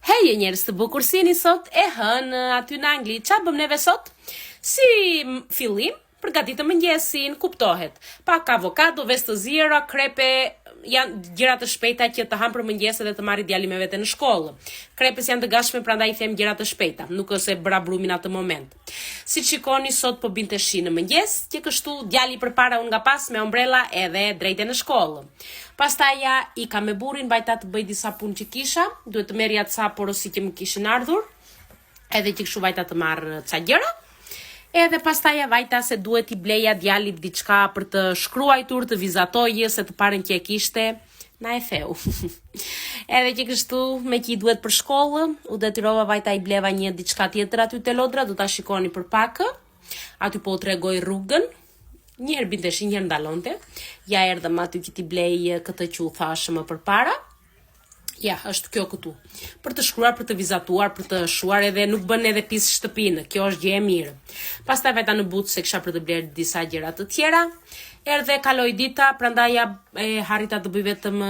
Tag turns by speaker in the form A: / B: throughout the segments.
A: Heje njerëz të bukur, si jeni sot? E hënë aty në Angli, qa bëm neve sot? Si fillim, përgatitëm mëngjesin, kuptohet. Pak avokado, ves të zjera, krepe, janë gjëra të shpejta që të ham për mëngjes dhe të marri djali me vete në shkollë. Krepes janë të gatshme, prandaj i them gjëra të shpejta, nuk është e bëra brumin atë moment. Si shikoni sot po binte shi në mëngjes, që kështu djali përpara unë nga pas me ombrella edhe drejte në shkollë. Pastaja i ka me burrin, bajta të bëj disa punë që kisha, duhet të merja ca porosi që më kishin ardhur, edhe që kështu vajta të marrë ca gjëra. Edhe pastaja vajta se duhet i bleja djalit diçka për të shkruajtur, të vizatoje, se të parën që e kishte, na e theu. Edhe që kështu me që i duhet për shkollë, u detyrova vajta i bleva një diçka tjetër aty te lodra, do ta shikoni për pakë. Aty po u tregoj rrugën. Njëherë bintesh, njëherë ndalonte. Ja erdhëm aty që t'i blej këtë që u thashë më përpara. Ja, është kjo këtu. Për të shkruar, për të vizatuar, për të shuar edhe nuk bën edhe pis shtëpinë. Kjo është gjë e mirë. Pastaj vajta në butë se kisha për të bler disa gjëra të tjera. Erdhe kaloi dita, prandaj e harrita të bëj vetëm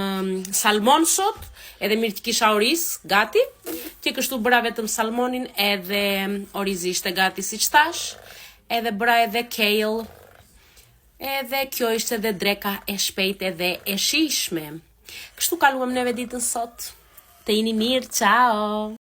A: salmon sot, edhe mirë që kisha oriz gati, që kështu bëra vetëm salmonin edhe orizi ishte gati siç thash, edhe bëra edhe kale. Edhe kjo ishte edhe dreka e shpejtë edhe e shijshme. Kështu kaluam neve ditën sot. Të jeni mirë, ciao!